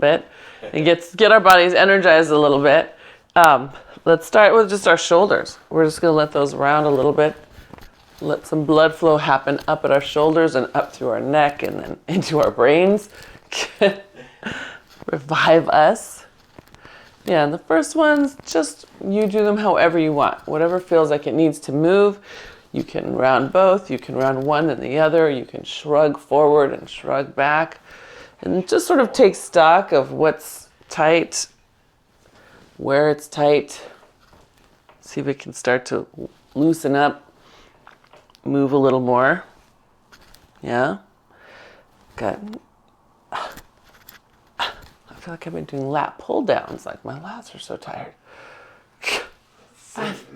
bit and get our bodies energized a little bit. Let's start with just our shoulders. We're just going to let those round a little bit. Let some blood flow happen up at our shoulders and up through our neck and then into our brains. Revive us. Yeah, and the first ones, just you do them however you want. Whatever feels like it needs to move. You can round both. You can round one and the other. You can shrug forward and shrug back. And just sort of take stock of what's tight, where it's tight. See if it can start to loosen up, move a little more. Yeah? Good. I feel like I've been doing lat pull downs, like my lats are so tired.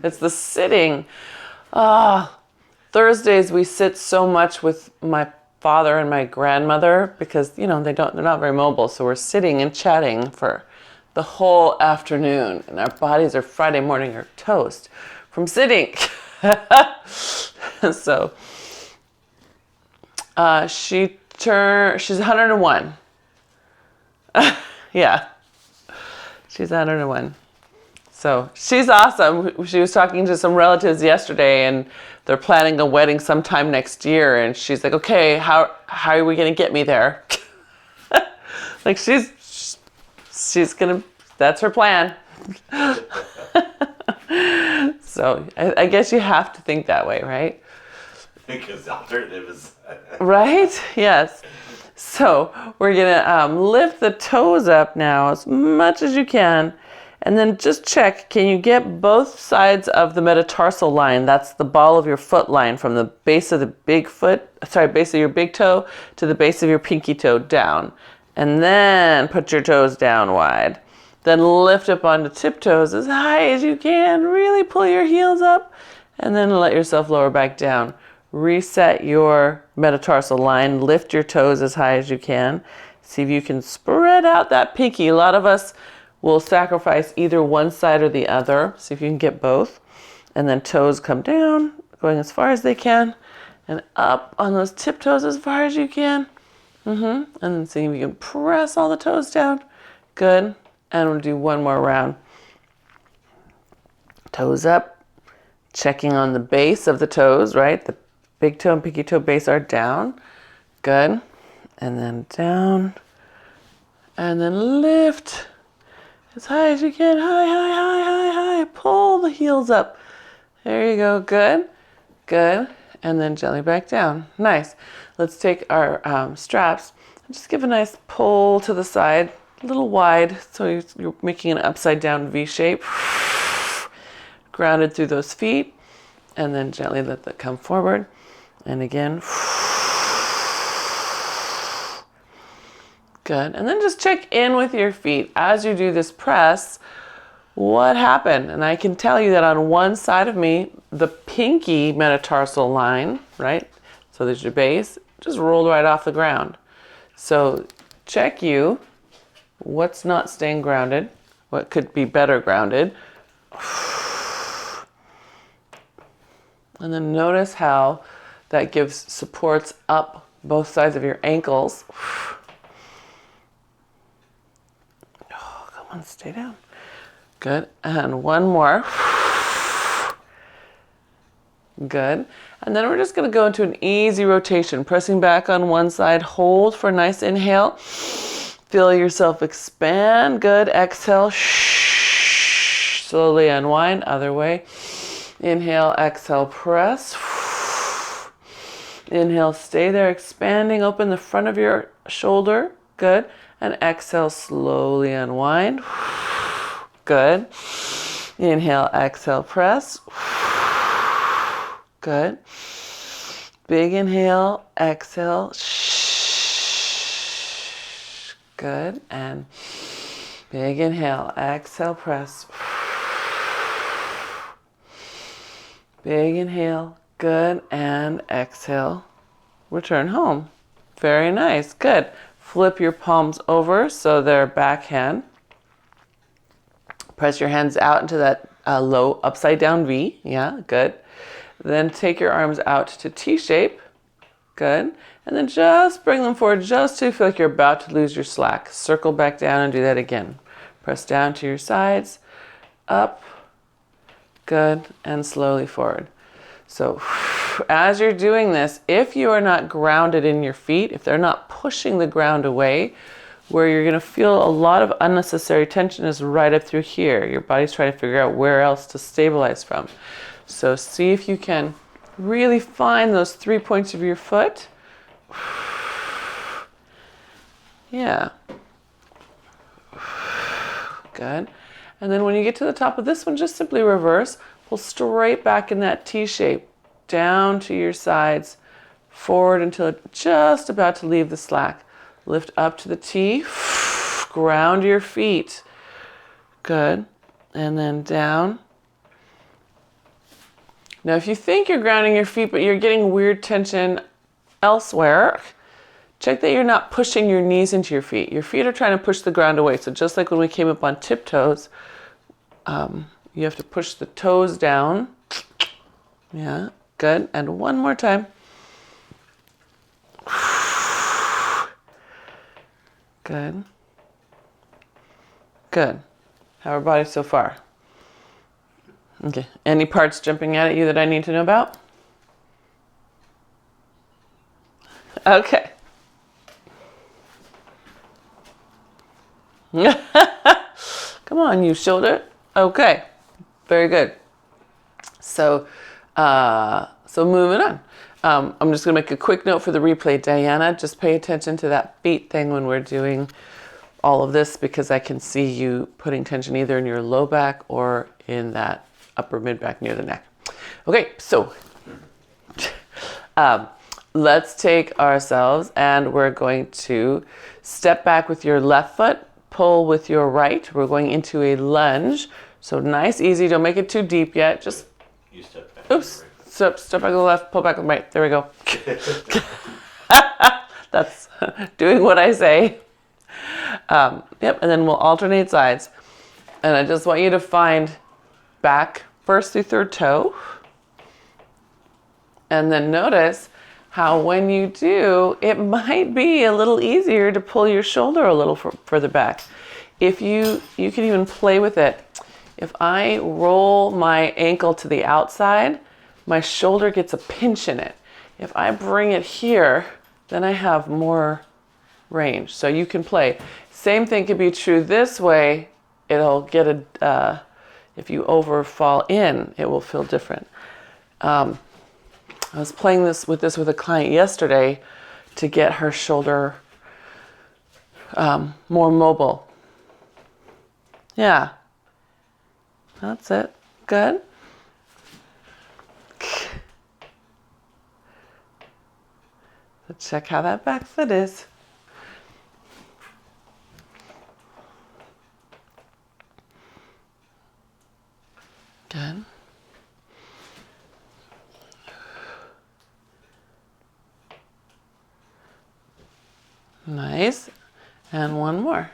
It's the sitting. Thursdays we sit so much with my father and my grandmother because, they're not very mobile. So we're sitting and chatting for the whole afternoon, and our bodies are Friday morning are toast from sitting. So she's 101. Yeah, she's 101. So she's awesome. She was talking to some relatives yesterday, and they're planning a wedding sometime next year. And she's like, "Okay, how are we gonna get me there?" Like she's gonna. That's her plan. So I guess you have to think that way, right? Because the alternative is right. Yes. So we're gonna lift the toes up now as much as you can. And then just check, can you get both sides of the metatarsal line? That's the ball of your foot line from the base of the base of your big toe to the base of your pinky toe down. And then put your toes down wide. Then lift up onto tiptoes as high as you can. Really pull your heels up and then let yourself lower back down. Reset your metatarsal line. Lift your toes as high as you can. See if you can spread out that pinky. A lot of us will sacrifice either one side or the other. See if you can get both. And then toes come down, going as far as they can, and up on those tiptoes as far as you can. And then see if you can press all the toes down. Good. And we'll do one more round. Toes up, checking on the base of the toes, right? The big toe and pinky toe base are down. Good. And then down. And then lift. As high as you can, high, high, high, high, high. Pull the heels up. There you go, good, good. And then gently back down. Nice. Let's take our straps and just give a nice pull to the side, a little wide, so you're making an upside down V shape. Grounded through those feet, and then gently let that come forward. And again. Good. And then just check in with your feet as you do this press. What happened? And I can tell you that on one side of me, the pinky metatarsal line, right? So there's your base, just rolled right off the ground. So check you. What's not staying grounded? What could be better grounded? And then notice how that gives supports up both sides of your ankles. Come on, stay down. Good. And one more. Good. And then we're just going to go into an easy rotation, pressing back on one side. Hold for a nice inhale. Feel yourself expand. Good. Exhale. Slowly unwind. Other way. Inhale, exhale, press. Inhale, stay there, expanding. Open the front of your shoulder. Good. And exhale, slowly unwind. Good. Inhale, exhale, press. Good. Big inhale, exhale. Good. And big inhale, exhale, press. Big inhale, good, and exhale. Return home. Very nice, good. Flip your palms over so they're backhand. Press your hands out into that low upside down V. Yeah, good. Then take your arms out to T shape. Good. And then just bring them forward just to feel like you're about to lose your slack. Circle back down and do that again. Press down to your sides, up, good, and slowly forward. So as you're doing this, if you are not grounded in your feet, if they're not pushing the ground away, where you're going to feel a lot of unnecessary tension is right up through here. Your body's trying to figure out where else to stabilize from. So see if you can really find those 3 points of your foot. Yeah. Good. And then when you get to the top of this one, just simply reverse. Pull straight back in that T shape, down to your sides, forward until it's just about to leave the slack. Lift up to the T, ground your feet. Good. And then down. Now, if you think you're grounding your feet, but you're getting weird tension elsewhere, check that you're not pushing your knees into your feet. Your feet are trying to push the ground away. So just like when we came up on tiptoes, you have to push the toes down. Yeah, good. And one more time. Good. Good. How are our bodies so far? Okay. Any parts jumping out at you that I need to know about? Okay. Come on, you shoulder. Okay. Very good. So moving on. I'm just going to make a quick note for the replay. Diana, just pay attention to that feet thing when we're doing all of this, because I can see you putting tension either in your low back or in that upper mid back near the neck. Okay, so let's take ourselves and we're going to step back with your left foot, pull with your right. We're going into a lunge. So nice, easy. Don't make it too deep yet. Just, You step back. oops. Step back to the left, pull back to the right. There we go. That's doing what I say. Yep, and then we'll alternate sides. And I just want you to find back first through third toe. And then notice how when you do, it might be a little easier to pull your shoulder a little further back. If you can even play with it. If I roll my ankle to the outside, my shoulder gets a pinch in it. If I bring it here, then I have more range. So you can play. Same thing could be true this way. It'll get if you fall in, it will feel different. I was playing this with a client yesterday to get her shoulder more mobile. Yeah. That's it. Good. So check how that back foot is. Good. Nice. And one more.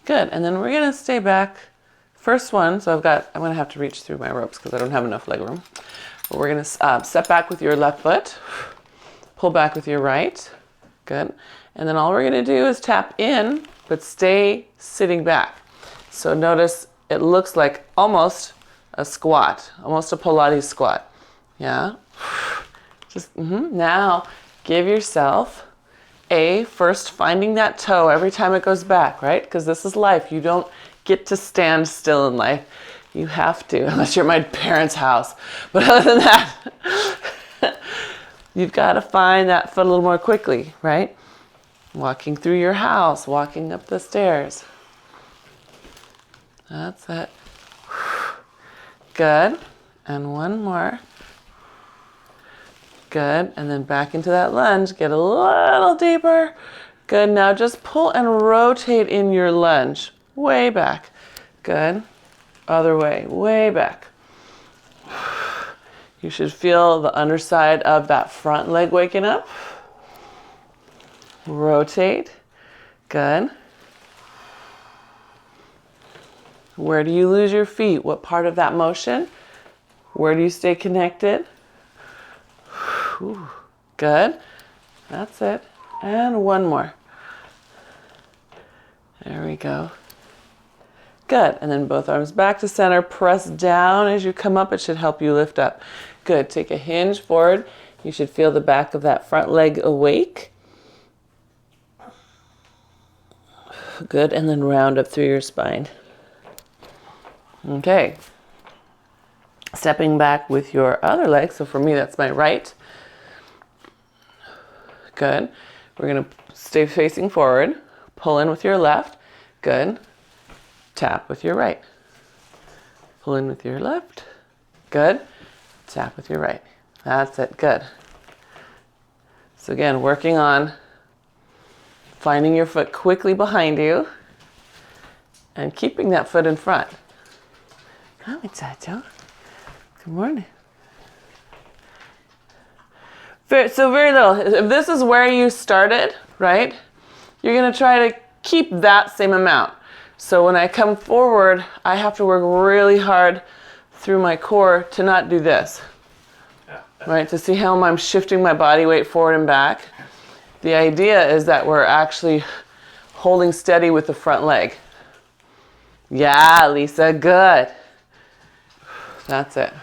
Good. And then we're going to stay back. First one, so I'm going to have to reach through my ropes because I don't have enough leg room. But we're going to step back with your left foot, pull back with your right. Good. And then all we're going to do is tap in, but stay sitting back. So notice it looks like almost a squat, almost a Pilates squat. Yeah. Just now give yourself first finding that toe every time it goes back, right? Because this is life. You don't get to stand still in life. You have to, unless you're my parents' house. But other than that, you've got to find that foot a little more quickly, right? Walking through your house, walking up the stairs. That's it. Good. And one more. Good. And then back into that lunge. Get a little deeper. Good. Now just pull and rotate in your lunge. Way back. Good. Other way. Way back. You should feel the underside of that front leg waking up. Rotate. Good. Where do you lose your feet? What part of that motion? Where do you stay connected? Whew. Good. That's it. And one more. There we go. Good. And then both arms back to center. Press down as you come up. It should help you lift up. Good. Take a hinge forward. You should feel the back of that front leg awake. Good. And then round up through your spine. Okay. Stepping back with your other leg. So for me, that's my right. Good. We're going to stay facing forward. Pull in with your left. Good. Tap with your right. Pull in with your left. Good. Tap with your right. That's it. Good. So again, working on finding your foot quickly behind you and keeping that foot in front. Hi, Tato. Good morning. So very little. If this is where you started, right, you're going to try to keep that same amount. So when I come forward, I have to work really hard through my core to not do this, right, to see how I'm shifting my body weight forward and back. The idea is that we're actually holding steady with the front leg. Yeah, Lisa, good. That's it.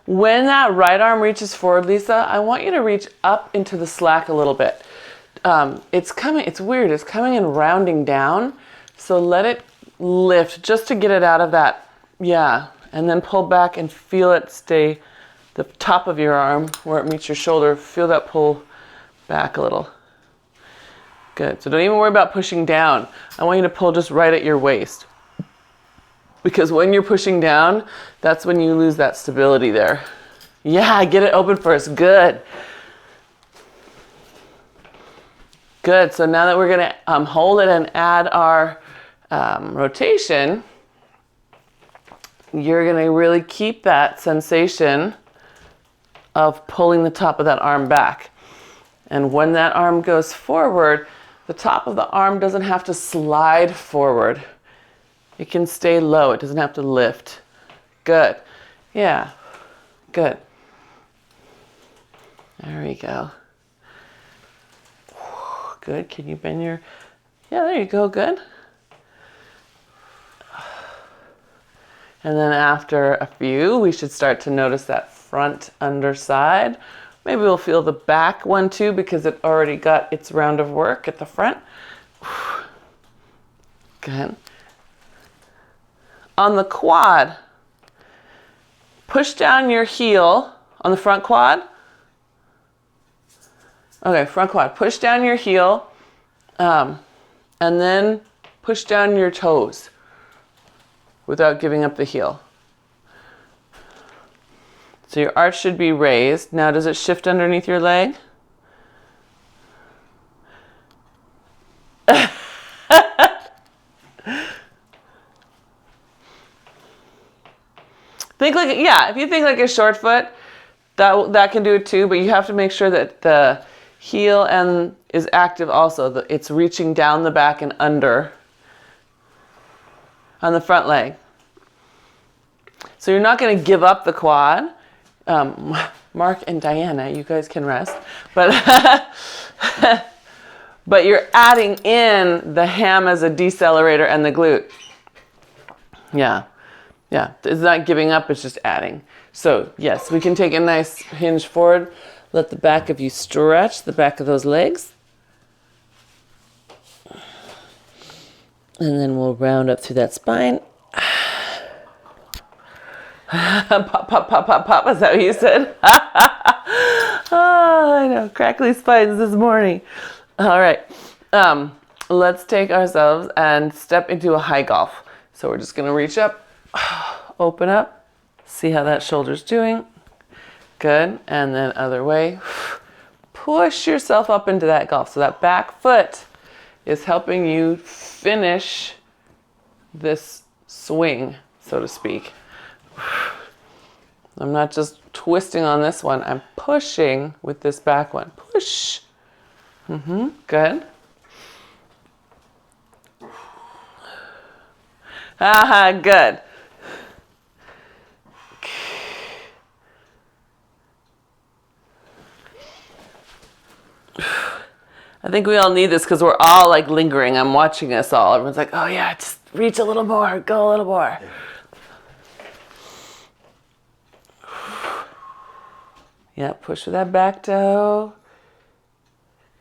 When that right arm reaches forward, Lisa, I want you to reach up into the slack a little bit. It's weird, it's coming and rounding down. So let it lift just to get it out of that, yeah. And then pull back and feel it stay the top of your arm where it meets your shoulder. Feel that pull back a little. Good, so don't even worry about pushing down. I want you to pull just right at your waist. Because when you're pushing down, that's when you lose that stability there. Yeah, get it open first. Good. Good. So now that we're going to hold it and add our rotation, you're going to really keep that sensation of pulling the top of that arm back. And when that arm goes forward, the top of the arm doesn't have to slide forward. It can stay low. It doesn't have to lift. Good. Yeah. Good. There we go. Good. Can you bend your... Yeah, there you go. Good. And then after a few, we should start to notice that front underside. Maybe we'll feel the back one too because it already got its round of work at the front. Good. On the quad, push down your heel on the front quad. Okay, front quad. Push down your heel and then push down your toes without giving up the heel. So your arch should be raised. Now does it shift underneath your leg? Think like, yeah, if you think like a short foot, that can do it too, but you have to make sure that the heel and is active also. It's reaching down the back and under on the front leg. So you're not going to give up the quad. Mark and Diana, you guys can rest. But, but you're adding in the ham as a decelerator and the glute. Yeah. Yeah, it's not giving up, it's just adding. So yes, we can take a nice hinge forward. Let the back of you stretch, the back of those legs. And then we'll round up through that spine. Pop, pop, pop, pop, pop, is that what you said? Oh, I know, crackly spines this morning. All right, let's take ourselves and step into a high golf. So we're just gonna reach up, open up, see how that shoulder's doing. Good, and then other way. Push yourself up into that golf. So that back foot is helping you finish this swing, so to speak. I'm not just twisting on this one, I'm pushing with this back one. Push. Good. Good. I think we all need this because we're all like lingering. I'm watching us all. Everyone's like, oh yeah, just reach a little more, go a little more. Yeah, push with that back toe.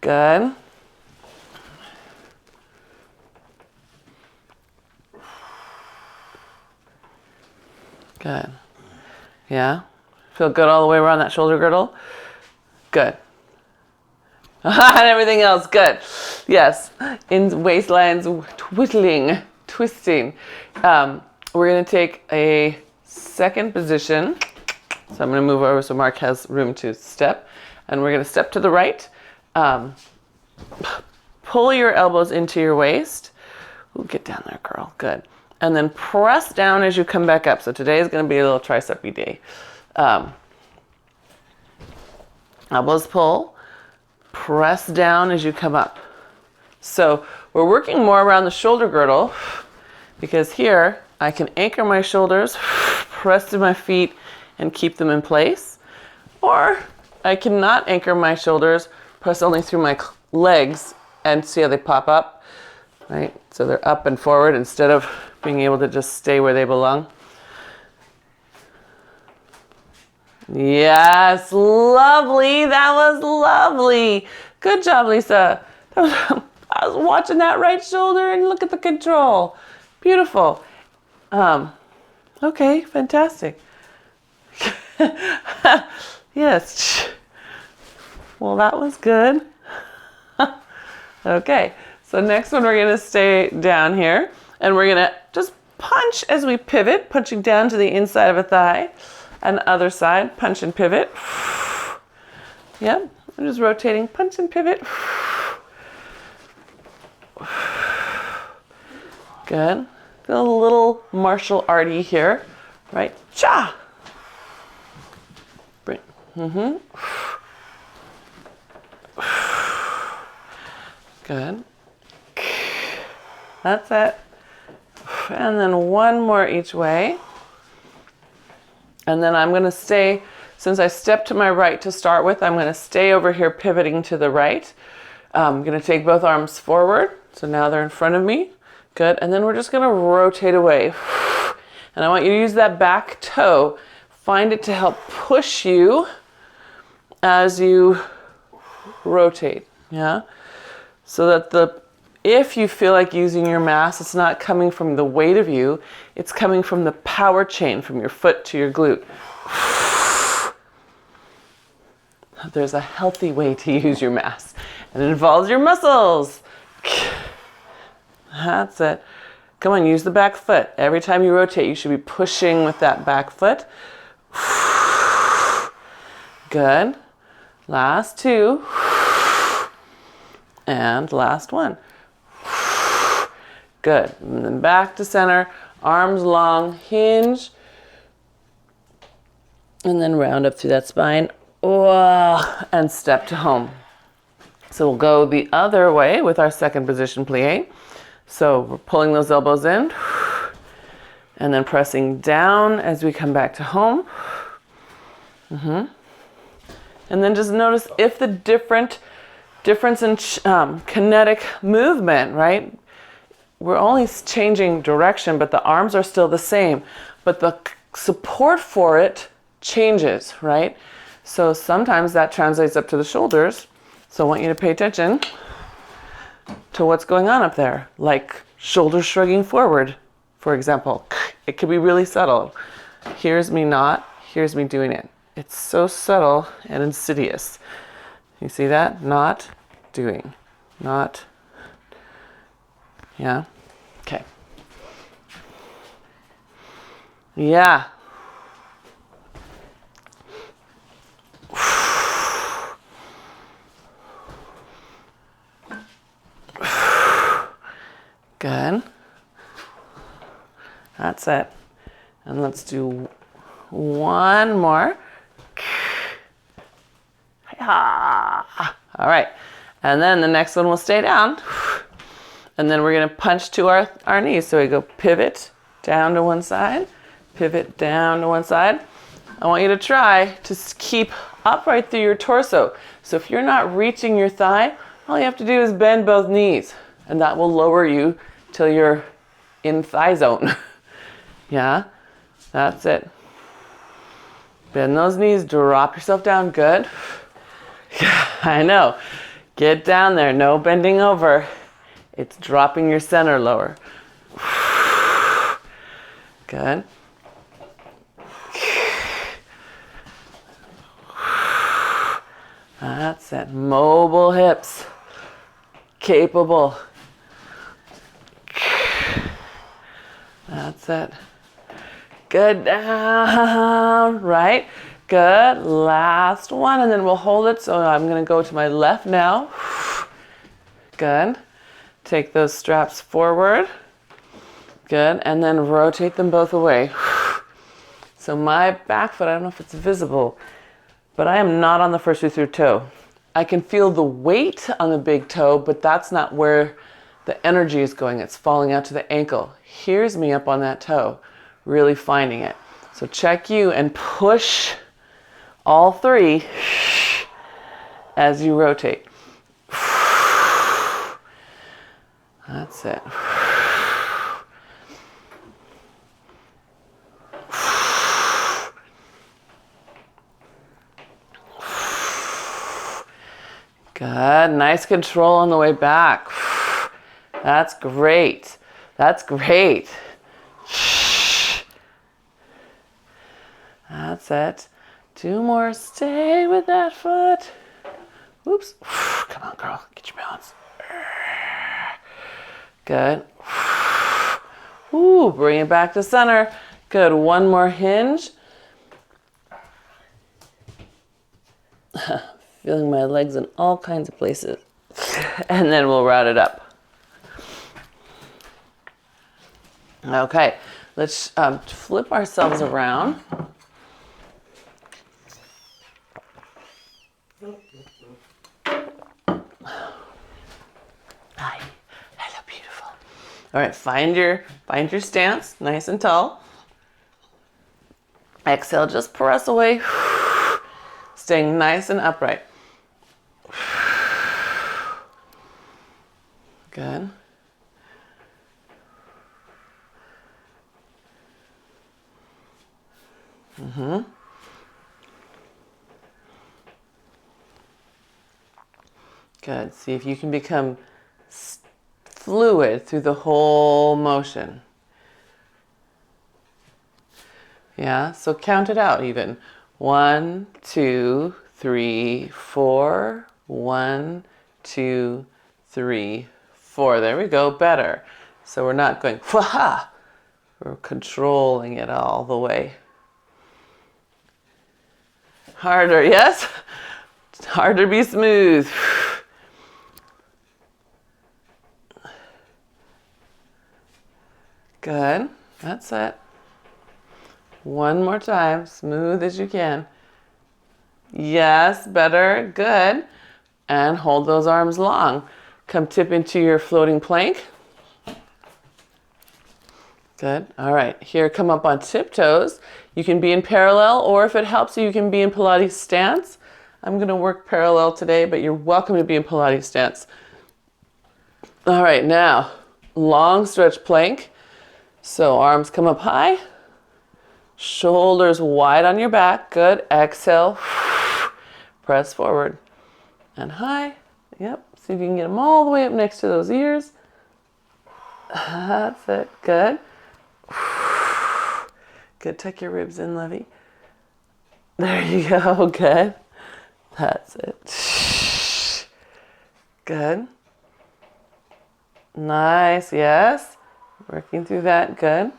Good. Good. Yeah. Feel good all the way around that shoulder girdle? Good. And everything else, good. Yes, in waistlines, twisting. We're gonna take a second position. So I'm gonna move over so Mark has room to step. And we're gonna step to the right. Pull your elbows into your waist. Ooh, get down there, girl, good. And then press down as you come back up. So today is gonna be a little tricep-y day. Elbows pull. Press down as you come up. So we're working more around the shoulder girdle because here I can anchor my shoulders, press to my feet and keep them in place. Or I cannot anchor my shoulders, press only through my legs and see how they pop up, right? So they're up and forward instead of being able to just stay where they belong. Yes, lovely. That was lovely. Good job, Lisa. I was watching that right shoulder and look at the control. Beautiful. Okay, fantastic. Yes. Well, that was good. Okay, so next one we're gonna stay down here and we're gonna just punch as we pivot, punching down to the inside of a thigh. And other side, punch and pivot. Yep, I'm just rotating, punch and pivot. Good. Feel a little martial arty here, right? Cha! Bring. Good. That's it. And then one more each way. And then I'm going to stay, since I stepped to my right to start with, I'm going to stay over here pivoting to the right. I'm going to take both arms forward. So now they're in front of me. Good. And then we're just going to rotate away. And I want you to use that back toe. Find it to help push you as you rotate. Yeah. So that if you feel like using your mass, it's not coming from the weight of you, it's coming from the power chain from your foot to your glute. There's a healthy way to use your mass, and it involves your muscles. That's it. Come on, use the back foot. Every time you rotate, you should be pushing with that back foot. Good. Last two. And last one. Good. And then back to center, arms long, hinge. And then round up through that spine. And step to home. So we'll go the other way with our second position plie. So we're pulling those elbows in. And then pressing down as we come back to home. And then just notice if the difference in kinetic movement, right? We're only changing direction, but the arms are still the same. But the support for it changes, right? So sometimes that translates up to the shoulders. So I want you to pay attention to what's going on up there. Like shoulders shrugging forward, for example. It could be really subtle. Here's me not, here's me doing it. It's so subtle and insidious. You see that? Not doing. Not. Yeah? Okay. Yeah. Good. That's it. And let's do one more. All right. And then the next one will stay down. And then we're going to punch to our knees. So we go pivot down to one side, pivot down to one side. I want you to try to keep upright through your torso. So if you're not reaching your thigh, all you have to do is bend both knees. And that will lower you till you're in thigh zone. Yeah, that's it. Bend those knees, drop yourself down, good. Yeah, I know. Get down there, no bending over. It's dropping your center lower. Good. That's it. Mobile hips. Capable. That's it. Good. Down. Right. Good. Last one. And then we'll hold it. So I'm going to go to my left now. Good. Take those straps forward. Good. And then rotate them both away. So my back foot, I don't know if it's visible, but I am not on the first through toe. I can feel the weight on the big toe, but that's not where the energy is going. It's falling out to the ankle. Here's me up on that toe, really finding it. So check you and push all three as you rotate. That's it. Good. Nice control on the way back. That's great. That's great. That's it. Two more. Stay with that foot. Oops. Come on, girl. Get your balance. Good. Ooh, bring it back to center. Good. One more hinge. Feeling my legs in all kinds of places. And then we'll route it up. Okay, let's flip ourselves around. Hi, hello, beautiful. All right, find your stance, nice and tall. Exhale, just press away. Staying nice and upright. Good. Good. See if you can become fluid through the whole motion. Yeah, so count it out even. 1, 2, 3, 4. 1, 2, 3, 4. There we go. Better. So we're not going, wha-ha. We're controlling it all the way. Harder, yes? It's hard to be smooth. Good. That's it. One more time. Smooth as you can. Yes, better. Good. And hold those arms long. Come tip into your floating plank. Good. All right. Here, come up on tiptoes. You can be in parallel, or if it helps you, you can be in Pilates stance. I'm going to work parallel today, but you're welcome to be in Pilates stance. All right. Now, long stretch plank. So arms come up high. Shoulders wide on your back. Good. Exhale. Press forward. And high. Yep. See if you can get them all the way up next to those ears. That's it. Good. Good. Tuck your ribs in, Lovey. There you go. Good. That's it. Good. Nice. Yes. Working through that. Good.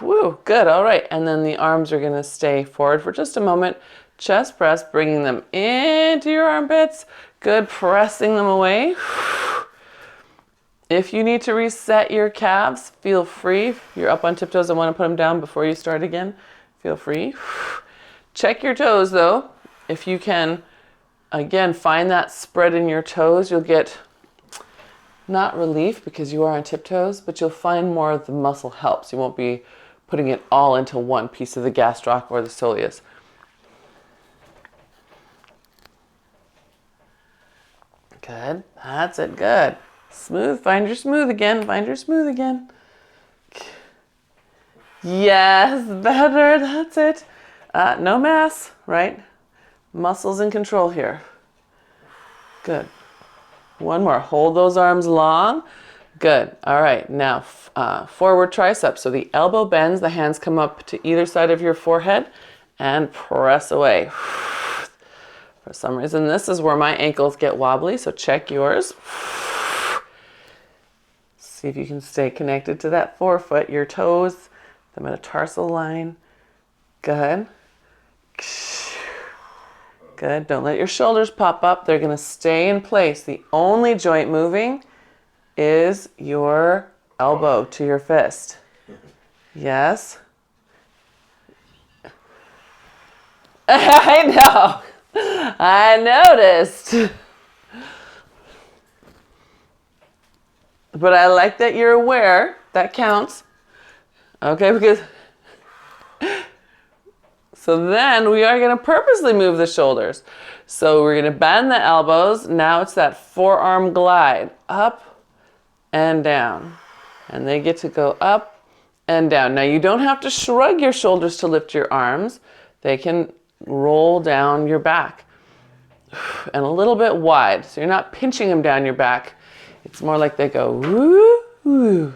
Woo. Good. All right. And then the arms are going to stay forward for just a moment. Chest press, bringing them into your armpits. Good. Pressing them away. If you need to reset your calves, feel free. If you're up on tiptoes and want to put them down before you start again, feel free. Check your toes though. If you can again, find that spread in your toes. You'll get not relief because you are on tiptoes, but you'll find more of the muscle helps. You won't be putting it all into one piece of the gastroc or the soleus. Good. That's it. Good. Smooth. Find your smooth again. Find your smooth again. Yes, better. That's it. No mass, right? Muscles in control here. Good. One more. Hold those arms long. Good. All right. Now, forward triceps. So the elbow bends, the hands come up to either side of your forehead and press away. For some reason, this is where my ankles get wobbly, so check yours. See if you can stay connected to that forefoot, your toes, the metatarsal line. Good. Good. Don't let your shoulders pop up. They're going to stay in place. The only joint moving is your elbow to your fist. Yes. I know. I noticed. But I like that you're aware. That counts. Okay, because... So then we are going to purposely move the shoulders. So we're going to bend the elbows. Now it's that forearm glide. Up and down. And they get to go up and down. Now you don't have to shrug your shoulders to lift your arms. They can roll down your back. And a little bit wide. So you're not pinching them down your back. It's more like they go woo, woo.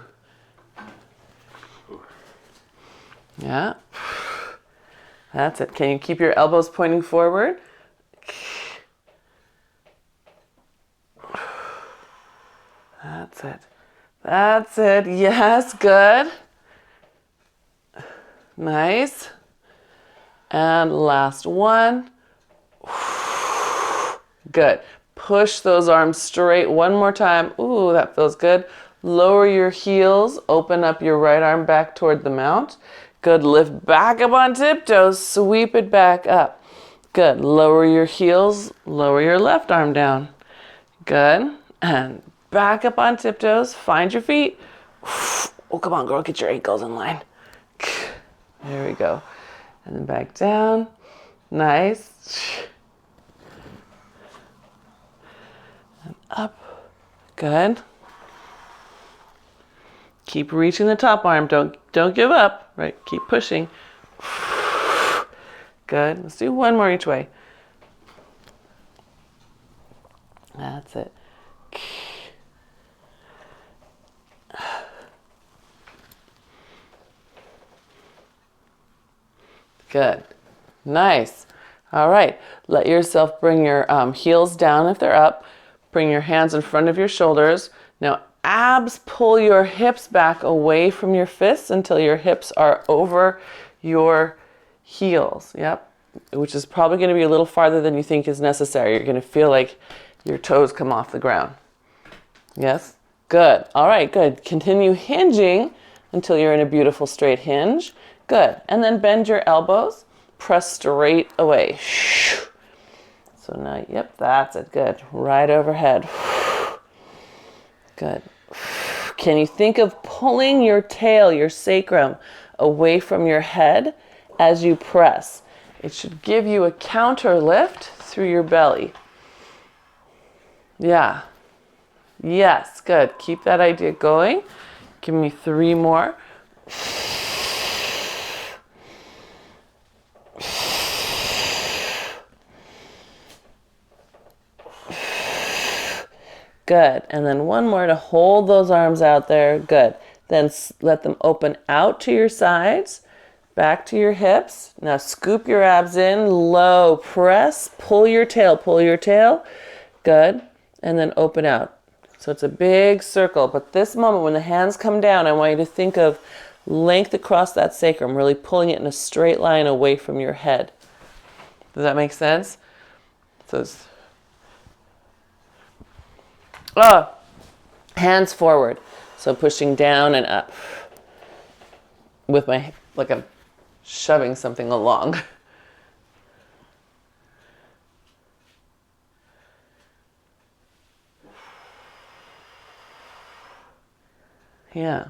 Yeah. That's it. Can you keep your elbows pointing forward? That's it. That's it. Yes, good. Nice. And last one. Good. Push those arms straight one more time. Ooh, that feels good. Lower your heels. Open up your right arm back toward the mount. Good. Lift back up on tiptoes. Sweep it back up. Good. Lower your heels. Lower your left arm down. Good. And back up on tiptoes. Find your feet. Oh, come on, girl. Get your ankles in line. There we go. And then back down. Nice. And up. Good. Keep reaching the top arm. Don't give up. Right. Keep pushing. Good. Let's do one more each way. That's it. Good. Nice. All right. Let yourself bring your heels down if they're up. Bring your hands in front of your shoulders. Now, abs, pull your hips back away from your fists until your hips are over your heels. Yep. Which is probably going to be a little farther than you think is necessary. You're going to feel like your toes come off the ground. Yes? Good. All right, good. Continue hinging until you're in a beautiful straight hinge. Good. And then bend your elbows. Press straight away. So now, yep, that's it. Good. Right overhead. Good. Can you think of pulling your tail, your sacrum, away from your head as you press? It should give you a counter lift through your belly. Yeah. Yes, good. Keep that idea going. Give me 3 more. Good. And then one more to hold those arms out there. Good. Then let them open out to your sides, back to your hips. Now scoop your abs in, low, press, pull your tail, pull your tail. Good. And then open out. So it's a big circle. But this moment when the hands come down, I want you to think of length across that sacrum, really pulling it in a straight line away from your head. Does that make sense? So it's hands forward. So pushing down and up with my, like I'm shoving something along. Yeah.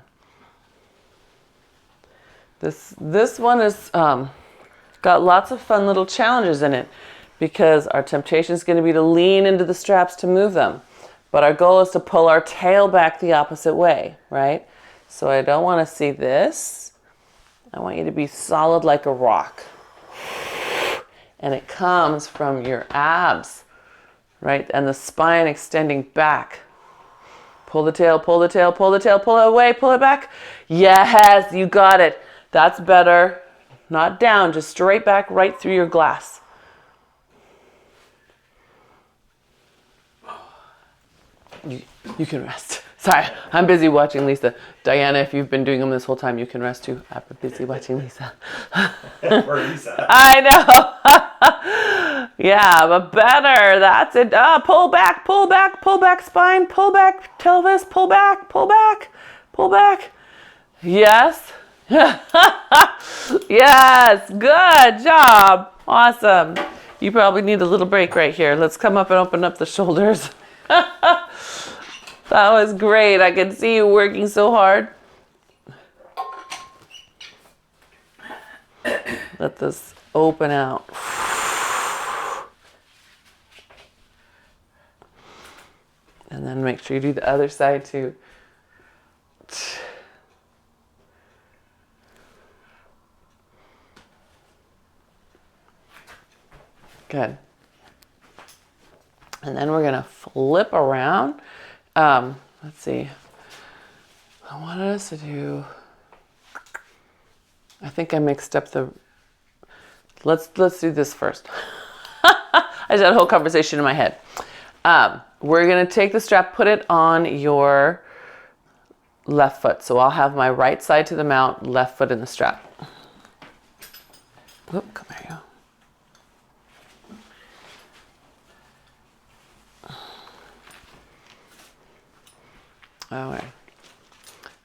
This one is got lots of fun little challenges in it because our temptation is going to be to lean into the straps to move them. But our goal is to pull our tail back the opposite way, right? So I don't want to see this. I want you to be solid like a rock. And it comes from your abs, right? And the spine extending back. Pull the tail, pull the tail, pull the tail, pull it away, pull it back. Yes, you got it. That's better. Not down, just straight back right through your glass. You can rest. Sorry, I'm busy watching Lisa. Diana, if you've been doing them this whole time, you can rest too. I'm busy watching Lisa. Poor Lisa. I know. Yeah, but better. That's it. Pull back, pull back, pull back spine, pull back pelvis, pull back, pull back, pull back. Yes. Yes, good job. Awesome. You probably need a little break right here. Let's come up and open up the shoulders. That was great. I can see you working so hard. Let this open out. And then make sure you do the other side too. Good. And then we're going to flip around. Let's see. I wanted us to do, I think I mixed up the, let's do this first. I just had a whole conversation in my head. We're going to take the strap, put it on your left foot. So I'll have my right side to the mount, left foot in the strap. Whoop, come here you go.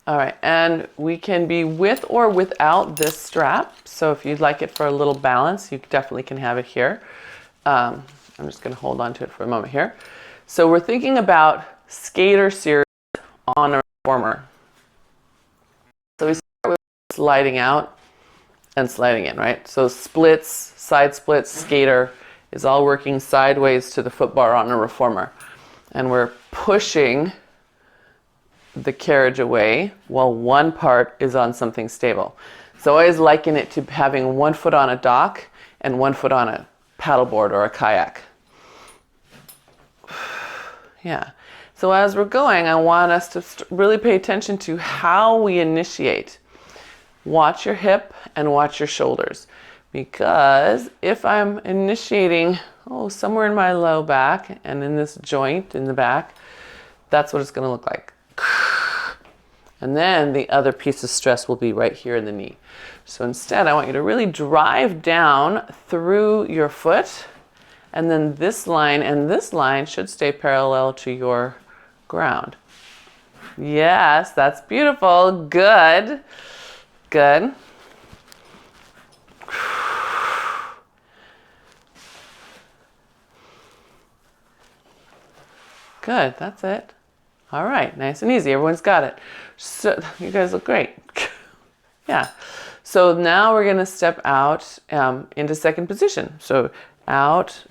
All right, and we can be with or without this strap. So if you'd like it for a little balance, you definitely can have it here. I'm just going to hold on to it for a moment here. So we're thinking about skater series on a reformer. So we start with sliding out and sliding in, right? So splits, side splits, skater is all working sideways to the foot bar on a reformer. And we're pushing the carriage away while one part is on something stable. So I always liken it to having one foot on a dock and one foot on a paddleboard or a kayak. Yeah. So as we're going, I want us to really pay attention to how we initiate. Watch your hip and watch your shoulders. Because if I'm initiating, somewhere in my low back and in this joint in the back, that's what it's going to look like. And then the other piece of stress will be right here in the knee. So instead, I want you to really drive down through your foot, and then this line and this line should stay parallel to your ground. Yes, that's beautiful. Good. Good. Good, that's it. All right, nice and easy. Everyone's got it. So you guys look great. Yeah. So now we're going to step out into second position. So out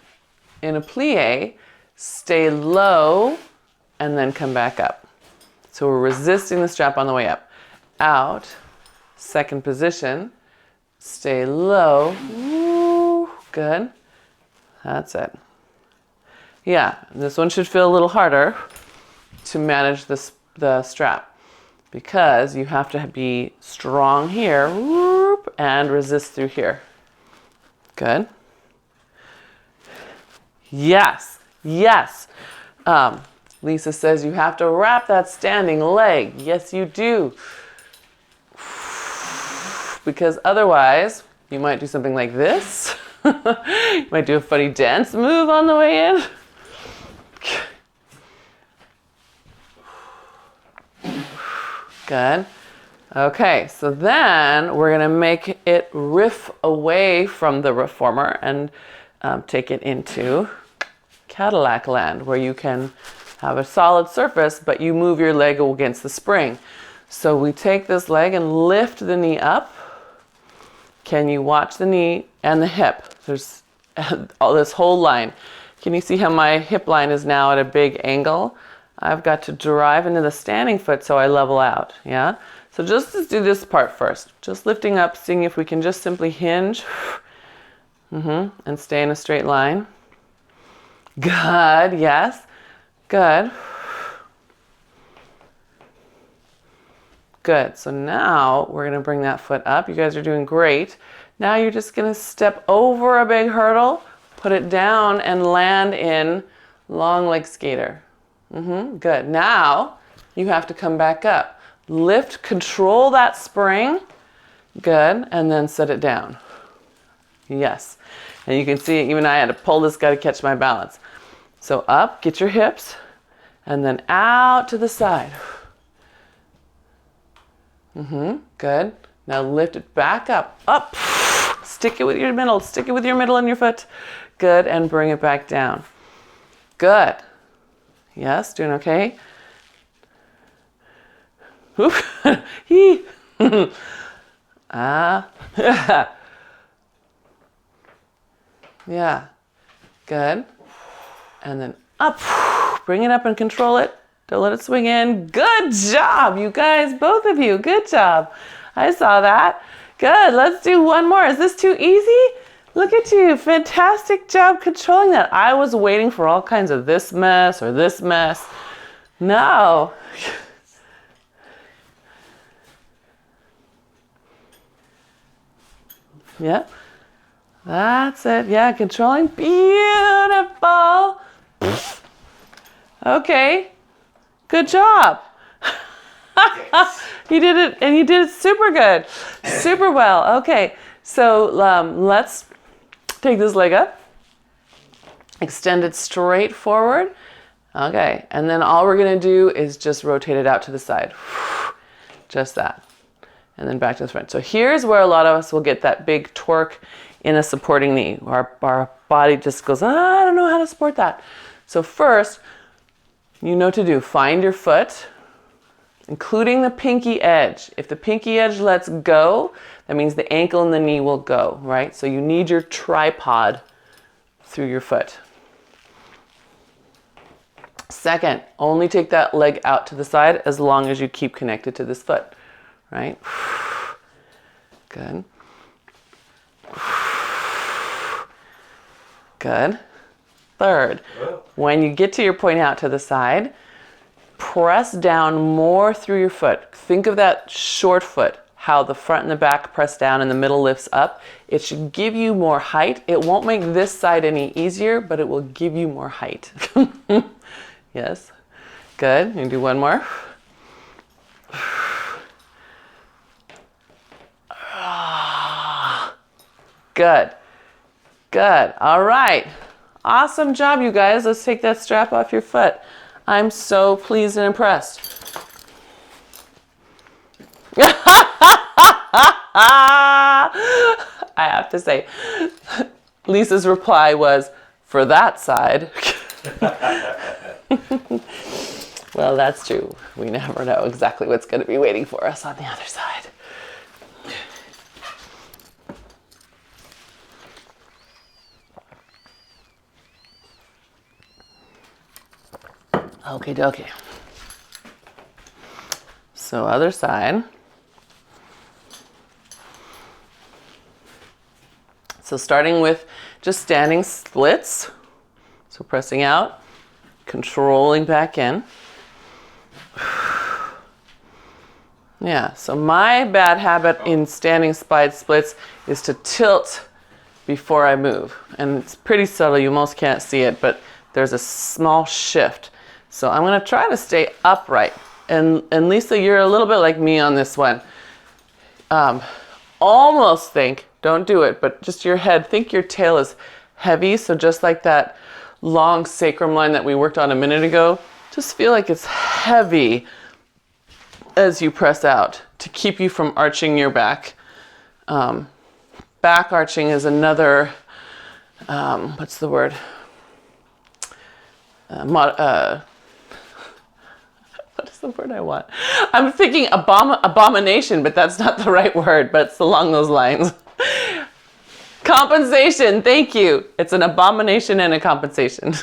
in a plie, stay low, and then come back up. So we're resisting the strap on the way up. Out, second position, stay low. Ooh, good. That's it. Yeah, this one should feel a little harder to manage the strap because you have to be strong here whoop, and resist through here. Good. Yes, yes. Lisa says you have to wrap that standing leg. Yes, you do. Because otherwise, you might do something like this. You might do a funny dance move on the way in. Good. Okay, so then we're going to make it riff away from the reformer and take it into Cadillac land, where you can have a solid surface, but you move your leg against the spring. So we take this leg and lift the knee up. Can you watch the knee and the hip? There's all this whole line. Can you see how my hip line is now at a big angle? I've got to drive into the standing foot so I level out, yeah? So just let's do this part first. Just lifting up, seeing if we can just simply hinge and stay in a straight line. Good, yes, good. Good, so now we're gonna bring that foot up. You guys are doing great. Now you're just gonna step over a big hurdle, put it down and land in long leg skater. Good, now you have to come back up. Lift, control that spring. Good, and then set it down. Yes, and you can see even I had to pull this guy to catch my balance. So up, get your hips, and then out to the side. Good. Now lift it back up. Up. Stick it with your middle. Stick it with your middle and your foot. Good. And bring it back down. Good. Yes, doing okay. Oop. Hee. Yeah. Good. And then up. Bring it up and control it. Don't let it swing in. Good job, you guys, both of you. Good job. I saw that. Good. Let's do one more. Is this too easy? Look at you. Fantastic job controlling that. I was waiting for all kinds of this mess or this mess. No. Yeah. That's it. Yeah, controlling. Beautiful. Okay. Good job. You did it, and you did it super good. Super well. Okay, so let's take this leg up. Extend it straight forward. Okay, and then all we're going to do is just rotate it out to the side. Just that. And then back to the front. So here's where a lot of us will get that big torque in a supporting knee. Our body just goes, I don't know how to support that. So first, you know what to do. Find your foot, including the pinky edge. If the pinky edge lets go, that means the ankle and the knee will go, right? So you need your tripod through your foot. Second, only take that leg out to the side as long as you keep connected to this foot, right? Good. Good. Third, when you get to your point out to the side, press down more through your foot. Think of that short foot, how the front and the back press down and the middle lifts up. It should give you more height. It won't make this side any easier, but it will give you more height. Yes. Good. You do one more. Good. Good. All right. Awesome job, you guys. Let's take that strap off your foot. I'm so pleased and impressed. I have to say, Lisa's reply was, for that side. Well, that's true. We never know exactly what's going to be waiting for us on the other side. Okie dokie. So other side. So starting with just standing splits. So pressing out, controlling back in. Yeah, so my bad habit in standing spine splits is to tilt before I move. And it's pretty subtle, you almost can't see it, but there's a small shift. So I'm gonna try to stay upright. And Lisa, you're a little bit like me on this one. Almost think, don't do it, but just your head, think your tail is heavy. So just like that long sacrum line that we worked on a minute ago, just feel like it's heavy as you press out to keep you from arching your back. Back arching is another, what's the word? What is the word I want? I'm thinking abomination, but that's not the right word, but it's along those lines. Compensation, thank you. It's an abomination and a compensation.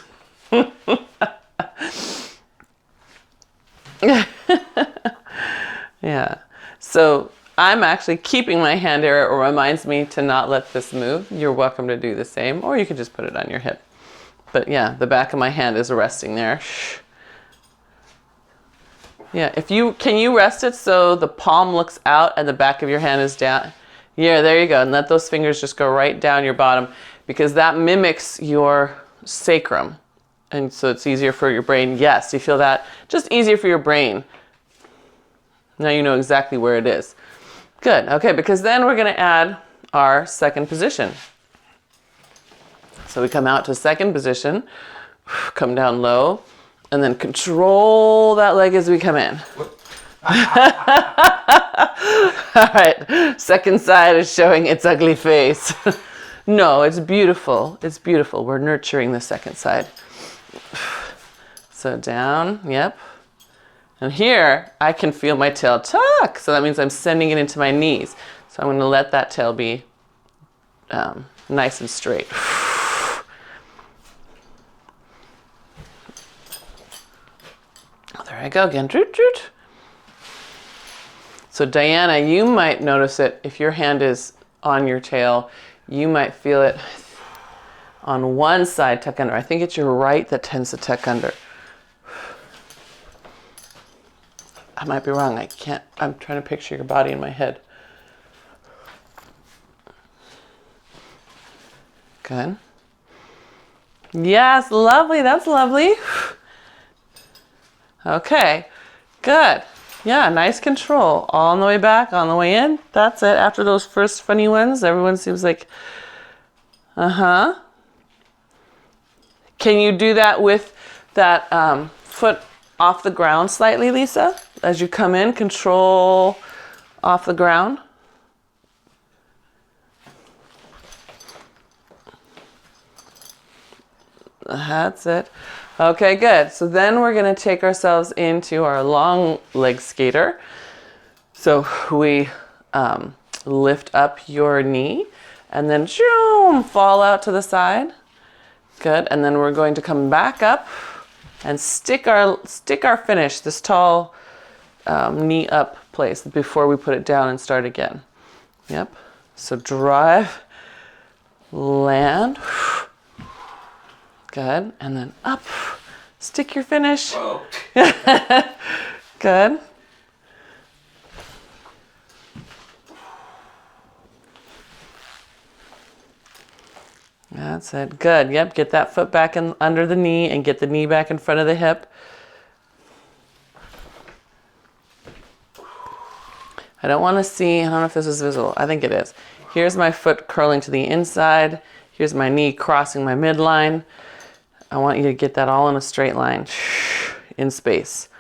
Yeah. So I'm actually keeping my hand there. It reminds me to not let this move. You're welcome to do the same, or you can just put it on your hip. But yeah, the back of my hand is resting there. Yeah, can you rest it so the palm looks out and the back of your hand is down? Yeah, there you go. And let those fingers just go right down your bottom, because that mimics your sacrum. And so it's easier for your brain. Yes, you feel that? Just easier for your brain. Now you know exactly where it is. Good. Okay, because then we're going to add our second position. So we come out to second position, come down low, and then control that leg as we come in. All right, second side is showing its ugly face. No, it's beautiful. It's beautiful. We're nurturing the second side. So down, yep. And here, I can feel my tail tuck. So that means I'm sending it into my knees. So I'm going to let that tail be nice and straight. There I go again. So Diana, you might notice it if your hand is on your tail. You might feel it on one side tuck under. I think it's your right that tends to tuck under. I might be wrong. I'm trying to picture your body in my head. Good. Yes, lovely. That's lovely. Okay, good. Yeah, nice control. All on the way back, on the way in. That's it. After those first funny ones, everyone seems like, Can you do that with that foot off the ground slightly, Lisa? As you come in, control off the ground. That's it. Okay, good. So then we're going to take ourselves into our long leg skater. So we lift up your knee and then fall out to the side. Good. And then we're going to come back up and stick our finish, this tall knee up place, before we put it down and start again. Yep. So drive, land. Good. And then up. Stick your finish. Good. That's it. Good. Yep. Get that foot back in under the knee and get the knee back in front of the hip. I don't want to see, I don't know if this is visible. I think it is. Here's my foot curling to the inside. Here's my knee crossing my midline. I want you to get that all in a straight line in space.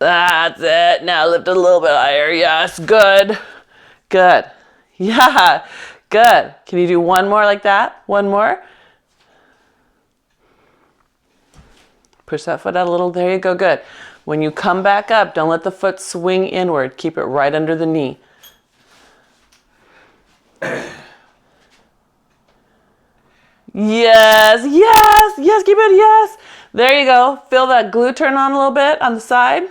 That's it. Now lift it a little bit higher. Yes, good. Good. Yeah, good. Can you do one more like that? One more. Push that foot out a little. There you go. Good. When you come back up, don't let the foot swing inward. Keep it right under the knee. Yes, yes, yes, keep it, yes. There you go. Feel that glute turn on a little bit on the side.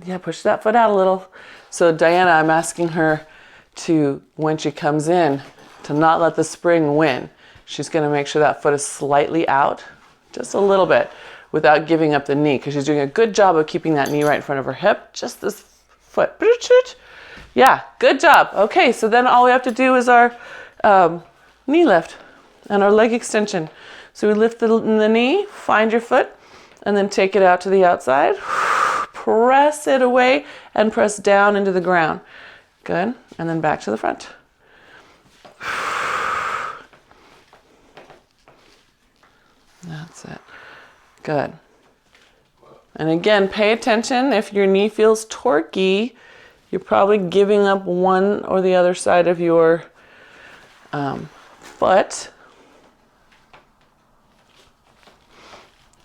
Yeah, push that foot out a little. So Diana, I'm asking her to, when she comes in, to not let the spring win. She's going to make sure that foot is slightly out, just a little bit, without giving up the knee, because she's doing a good job of keeping that knee right in front of her hip. Just this foot. Yeah, good job. Okay, so then all we have to do is our knee lift and our leg extension. So we lift the knee, find your foot, and then take it out to the outside. Press it away and press down into the ground. Good. And then back to the front. That's it. Good. And again, pay attention. If your knee feels torquey, you're probably giving up one or the other side of your foot.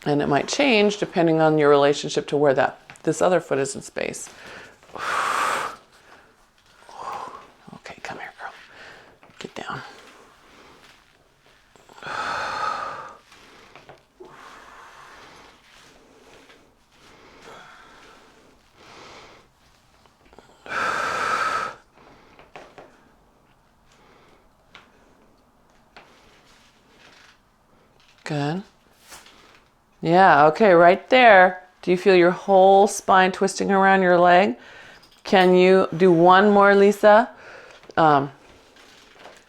And it might change depending on your relationship to where this other foot is in space. Okay, come here, girl. Get down. Good. Yeah, okay, right there. Do you feel your whole spine twisting around your leg? Can you do one more, Lisa? And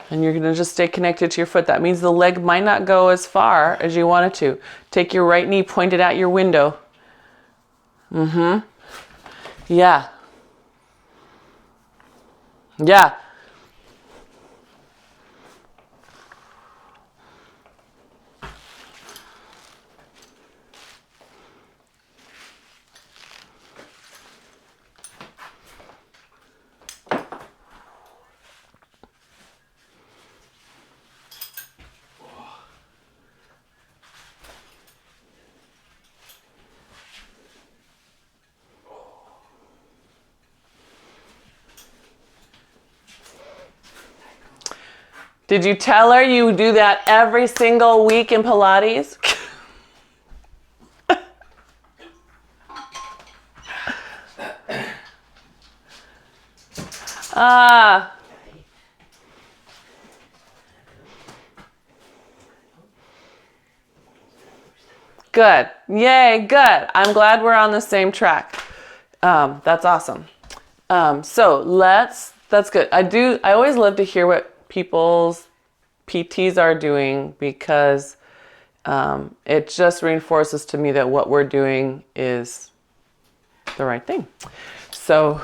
you're gonna just stay connected to your foot. That means the leg might not go as far as you want it to. Take your right knee pointed at your window. Yeah. Yeah. Did you tell her you do that every single week in Pilates? Ah. Good. Yay, good. I'm glad we're on the same track. That's awesome. That's good. I always love to hear what people's PTs are doing because it just reinforces to me that what we're doing is the right thing. So,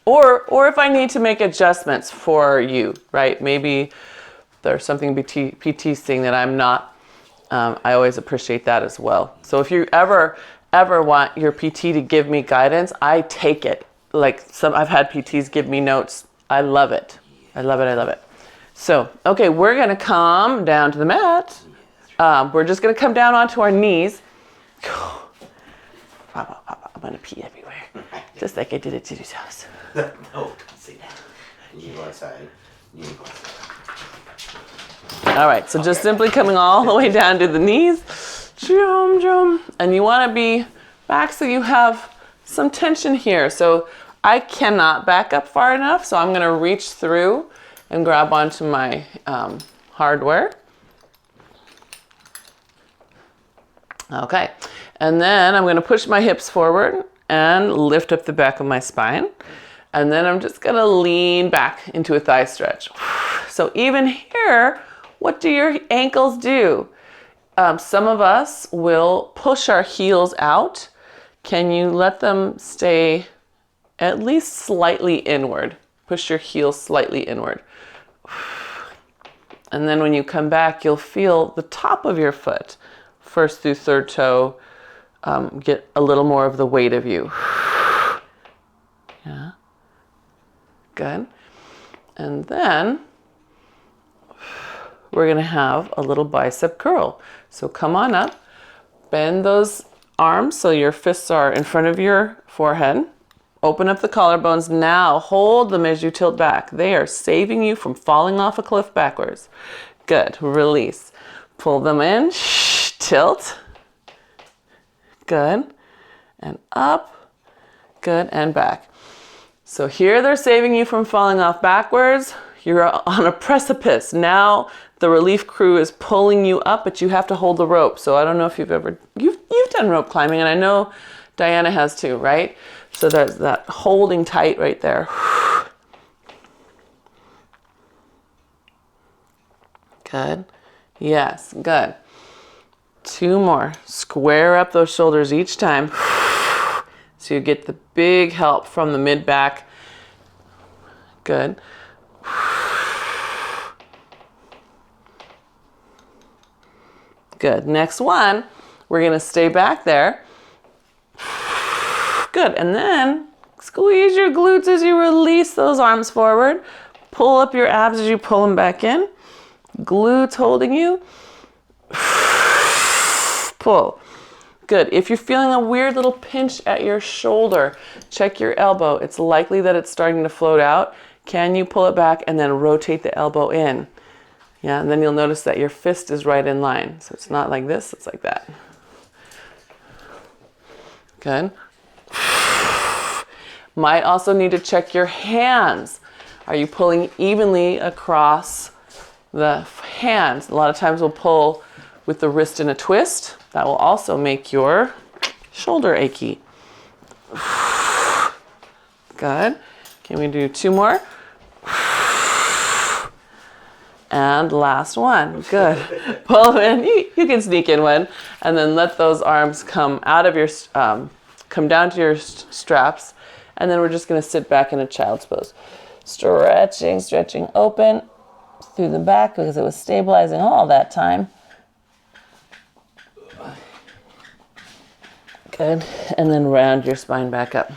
or if I need to make adjustments for you, right? Maybe there's something PT's seeing that I'm not. I always appreciate that as well. So if you ever want your PT to give me guidance, I take it. I've had PTs give me notes. I love it. I love it. I love it. So, okay, we're gonna come down to the mat. We're just gonna come down onto our knees. I'm gonna pee everywhere, just like I did at Judy's house. No, see. You go outside. You go outside. All right, so just simply coming all the way down to the knees. And you want to be back so you have some tension here. So I cannot back up far enough, so I'm going to reach through and grab onto my hardware. Okay, and then I'm going to push my hips forward and lift up the back of my spine. And then I'm just going to lean back into a thigh stretch. So even here, what do your ankles do? Some of us will push our heels out. Can you let them stay at least slightly inward? Push your heels slightly inward. And then when you come back, you'll feel the top of your foot, first through third toe, get a little more of the weight of you. Yeah. Good. And then we're going to have a little bicep curl. So come on up, bend those arms so your fists are in front of your forehead. Open up the collarbones. Now hold them as you tilt back. They are saving you from falling off a cliff backwards. Good. Release. Pull them in. Tilt. Good. And up. Good. And back. So here they're saving you from falling off backwards. You're on a precipice. Now the relief crew is pulling you up, but you have to hold the rope. So I don't know if you've done rope climbing, and I know Diana has too, right? So there's that holding tight right there. Good. Yes, good. Two more. Square up those shoulders each time. So you get the big help from the mid-back. Good. Good. Next one, we're going to stay back there. Good. And then squeeze your glutes as you release those arms forward. Pull up your abs as you pull them back in. Glutes holding you. Pull. Good. If you're feeling a weird little pinch at your shoulder, check your elbow. It's likely that it's starting to float out. Can you pull it back and then rotate the elbow in? Yeah, and then you'll notice that your fist is right in line. So it's not like this, it's like that. Good. Might also need to check your hands. Are you pulling evenly across the hands? A lot of times we'll pull with the wrist in a twist. That will also make your shoulder achy. Good. Can we do 2 more? And last one. Good. Pull in. You can sneak in one, and then let those arms come out of your, come down to your straps, and then we're just going to sit back in a child's pose. Stretching open through the back because it was stabilizing all that time. Good. And then round your spine back up.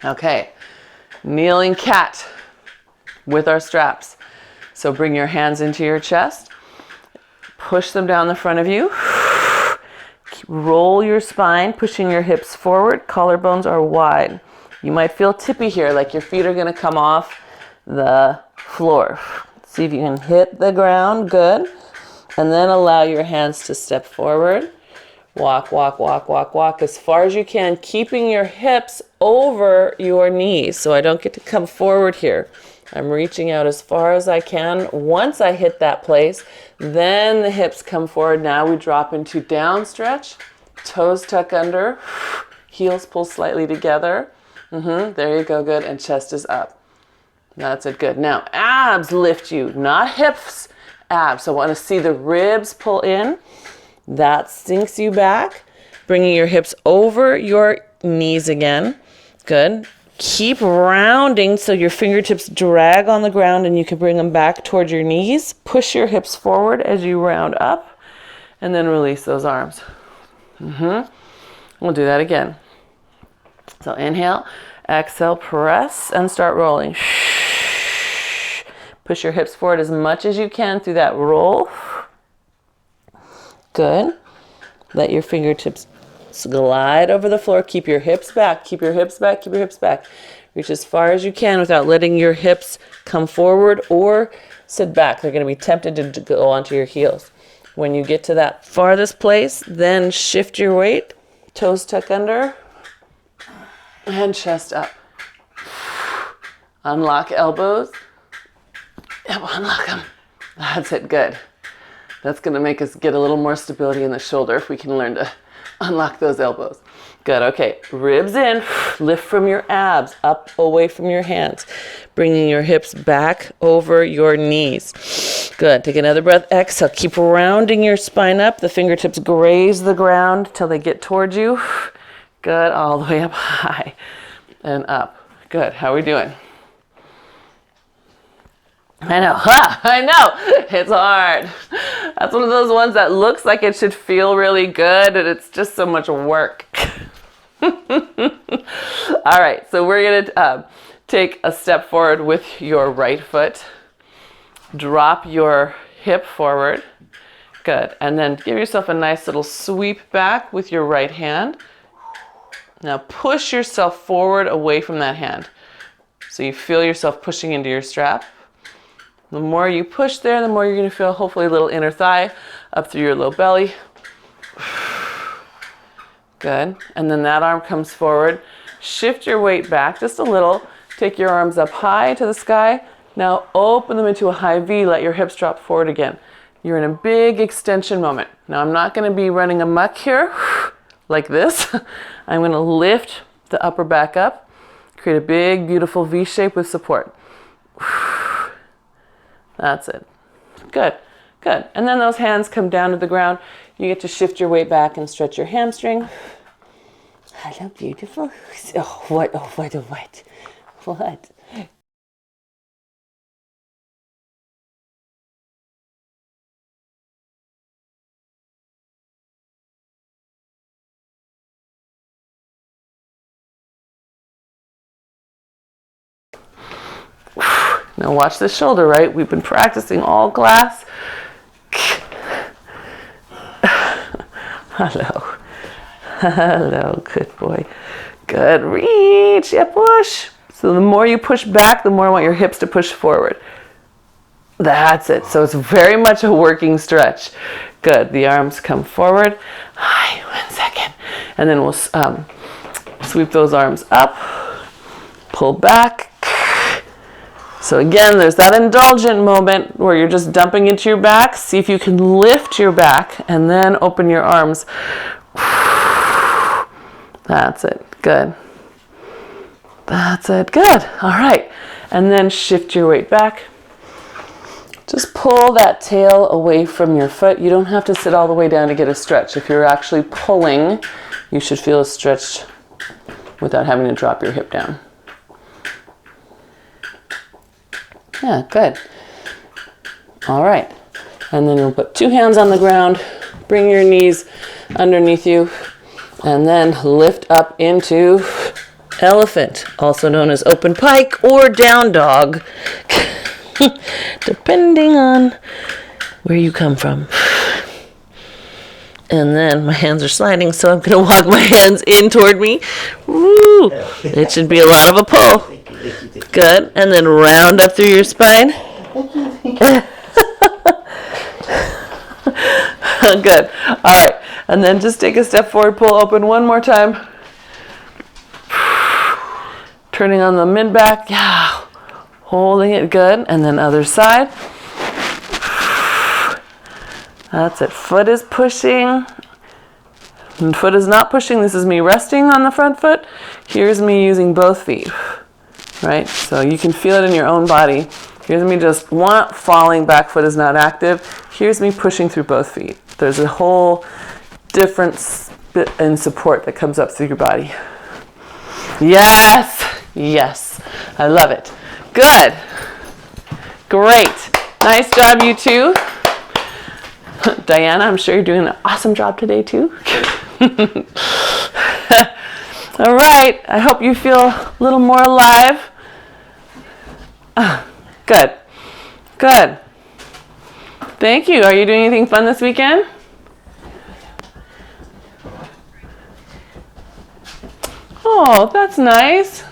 Okay. Kneeling cat with our straps. So bring your hands into your chest. Push them down the front of you. Roll your spine, pushing your hips forward. Collarbones are wide. You might feel tippy here, like your feet are going to come off the floor. See if you can hit the ground. Good. And then allow your hands to step forward. Walk, walk, walk, walk, walk as far as you can, keeping your hips over your knees. So I don't get to come forward here. I'm reaching out as far as I can. Once I hit that place, then the hips come forward. Now we drop into down stretch. Toes tuck under. Heels pull slightly together. There you go, good. And chest is up. That's it, good. Now abs lift you, not hips, abs. So I want to see the ribs pull in. That sinks you back, bringing your hips over your knees again. Good. Keep rounding so your fingertips drag on the ground and you can bring them back towards your knees. Push your hips forward as you round up and then release those arms. We'll do that again. So inhale, exhale, press and start rolling. Push your hips forward as much as you can through that roll. Good. Let your fingertips glide over the floor. Keep your hips back. Keep your hips back. Keep your hips back. Reach as far as you can without letting your hips come forward or sit back. They're going to be tempted to go onto your heels. When you get to that farthest place, then shift your weight. Toes tuck under and chest up. Unlock elbows. Unlock them. That's it. Good. That's going to make us get a little more stability in the shoulder if we can learn to unlock those elbows. Good. Okay. Ribs in. Lift from your abs, up away from your hands. Bringing your hips back over your knees. Good. Take another breath. Exhale. Keep rounding your spine up. The fingertips graze the ground till they get towards you. Good. All the way up high and up. Good. How are we doing? I know, I know, it's hard. That's one of those ones that looks like it should feel really good and it's just so much work. All right, so we're gonna take a step forward with your right foot. Drop your hip forward, good. And then give yourself a nice little sweep back with your right hand. Now push yourself forward away from that hand. So you feel yourself pushing into your strap. The more you push there, the more you're going to feel hopefully a little inner thigh up through your low belly. Good. And then that arm comes forward. Shift your weight back just a little. Take your arms up high to the sky. Now open them into a high V. Let your hips drop forward again. You're in a big extension moment. Now I'm not going to be running amok here like this. I'm going to lift the upper back up. Create a big, beautiful V shape with support. That's it. Good, good. And then those hands come down to the ground. You get to shift your weight back and stretch your hamstring. Hello, beautiful. Oh, what? Oh, what? Oh, what? What? Now watch the shoulder, right? We've been practicing all class. Hello. Hello, good boy. Good, reach, yeah, push. So the more you push back, the more I want your hips to push forward. That's it. So it's very much a working stretch. Good, the arms come forward. Hi, 1 second. And then we'll sweep those arms up, pull back. So again, there's that indulgent moment where you're just dumping into your back. See if you can lift your back and then open your arms. That's it. Good. That's it. Good. All right. And then shift your weight back. Just pull that tail away from your foot. You don't have to sit all the way down to get a stretch. If you're actually pulling, you should feel a stretch without having to drop your hip down. Yeah, good. All right. And then you'll put 2 hands on the ground, bring your knees underneath you, and then lift up into elephant, also known as open pike or down dog, depending on where you come from. And then my hands are sliding, so I'm going to walk my hands in toward me. Woo! It should be a lot of a pull. Good. And then round up through your spine. Good. All right. And then just take a step forward, pull open one more time. Turning on the mid-back. Yeah. Holding it good. And then other side. That's it. Foot is pushing. And foot is not pushing. This is me resting on the front foot. Here's me using both feet. Right? So you can feel it in your own body. Here's me just falling, back foot is not active. Here's me pushing through both feet. There's a whole difference in support that comes up through your body. Yes! Yes. I love it. Good. Great. Nice job, you two. Diana, I'm sure you're doing an awesome job today, too. All right. I hope you feel a little more alive. Good. Good. Thank you. Are you doing anything fun this weekend? Oh, that's nice.